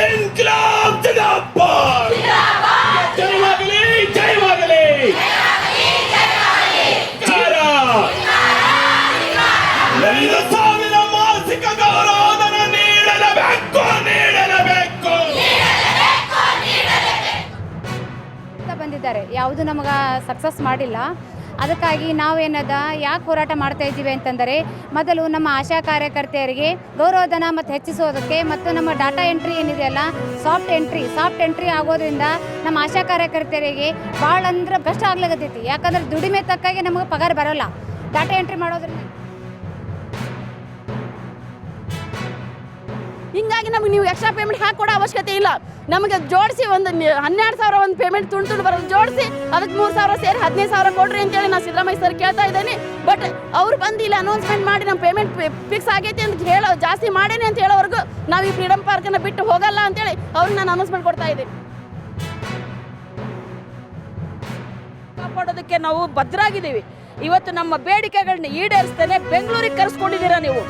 ಇನ್ಕ್ಲಾಬ್ ಜಿಂದಾಬಾದ್ ಜಯವಾಗಲಿ ಜಯವಾಗಲಿ ಒಂದು ಸಾವಿರ ಮಾಸಿಕ ಗೌರವಧನ ನೀಡಲೇಬೇಕು ಬಂದಿದ್ದಾರೆ. ಯಾವುದು ನಮಗೆ ಸಕ್ಸಸ್ ಮಾಡಿಲ್ಲ. ಅದಕ್ಕಾಗಿ ನಾವೇನದ ಯಾಕೆ ಹೋರಾಟ ಮಾಡ್ತಾ ಇದ್ದೀವಿ ಅಂತಂದರೆ, ಮೊದಲು ನಮ್ಮ ಆಶಾ ಕಾರ್ಯಕರ್ತೆಯರಿಗೆ ಗೌರವಧನ ಮತ್ತು ಹೆಚ್ಚಿಸೋದಕ್ಕೆ ಮತ್ತು ನಮ್ಮ ಡಾಟಾ ಎಂಟ್ರಿ ಏನಿದೆಯಲ್ಲ ಸಾಫ್ಟ್ ಎಂಟ್ರಿ ಆಗೋದ್ರಿಂದ ನಮ್ಮ ಆಶಾ ಕಾರ್ಯಕರ್ತೆಯರಿಗೆ ಭಾಳ ಅಂದ್ರೆ ಕಷ್ಟ ಆಗ್ಲಾಗತ್ತೈತಿ. ಯಾಕಂದ್ರೆ ದುಡಿಮೆ ತಕ್ಕಾಗೆ ನಮಗೆ ಪಗಾರ ಬರೋಲ್ಲ ಡಾಟಾ ಎಂಟ್ರಿ ಮಾಡೋದ್ರಿಂದ. ಹಿಂಗಾಗಿ ನಮಗೆ ನೀವು ಎಕ್ಸ್ಟ್ರಾ ಪೇಮೆಂಟ್ ಹಾಕೊಡೋ ಅವಶ್ಯಕತೆ ಇಲ್ಲ. ನಮಗೆ ಜೋಡಿಸಿ ಒಂದು 12,000 ಒಂದು ಪೇಮೆಂಟ್ ತುಂಡು ಬರೋದು ಜೋಡಿಸಿ ಅದಕ್ಕೆ 3,000 ಸೇರಿ 15,000 ಕೊಡ್ರಿ ಅಂತೇಳಿ ನಾನು ಸಿದ್ದರಾಮಯ್ಯ ಸರ್ ಕೇಳ್ತಾ ಇದ್ದೇನೆ. ಬಟ್ ಅವ್ರು ಬಂದು ಇಲ್ಲಿ ಅನೌನ್ಸ್ಮೆಂಟ್ ಮಾಡಿ ನಮ್ಮ ಪೇಮೆಂಟ್ ಫಿಕ್ಸ್ ಆಗೈತಿ ಅಂತ ಹೇಳೋ ಜಾಸ್ತಿ ಮಾಡೇನೆ ಅಂತ ಹೇಳೋವರೆಗೂ ನಾವು ಈ ಫ್ರೀಡಮ್ ಪಾರ್ಕನ್ನು ಬಿಟ್ಟು ಹೋಗಲ್ಲ ಅಂತೇಳಿ ಅವ್ರಿಗೆ ನಾನು ಅನೌನ್ಸ್ಮೆಂಟ್ ಕೊಡ್ತಾ ಇದ್ದೀನಿ. ಕಾಪಾಡೋದಕ್ಕೆ ನಾವು ಭದ್ರಾಗಿದ್ದೀವಿ. ಇವತ್ತು ನಮ್ಮ ಬೇಡಿಕೆಗಳನ್ನ ಈಡೇರಿಸ್ತೇನೆ ಬೆಂಗಳೂರಿಗೆ ಕರೆಸ್ಕೊಂಡಿದ್ದೀರಾ ನೀವು.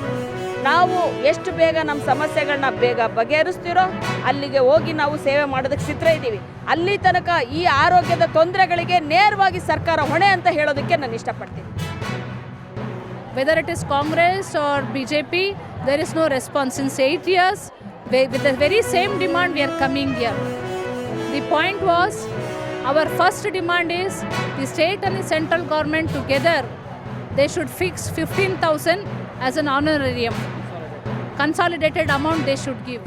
ನಾವು ಎಷ್ಟು ಬೇಗ ನಮ್ಮ ಸಮಸ್ಯೆಗಳನ್ನ ಬೇಗ ಬಗೆಹರಿಸ್ತಿರೋ ಅಲ್ಲಿಗೆ ಹೋಗಿ ನಾವು ಸೇವೆ ಮಾಡೋದಕ್ಕೆ ಸಿದ್ಧ ಇದ್ದೀವಿ. ಅಲ್ಲಿ ತನಕ ಈ ಆರೋಗ್ಯದ ತೊಂದರೆಗಳಿಗೆ ನೇರವಾಗಿ ಸರ್ಕಾರ ಹೊಣೆ ಅಂತ ಹೇಳೋದಕ್ಕೆ ನಾನು ಇಷ್ಟಪಡ್ತೀನಿ. Whether it is Congress or BJP, there is no response. Since 8 years, with the very same demand we are coming here. The point was, our first demand is the state and the central government together, they should fix 15,000 as an honorarium. Consolidated amount they should give.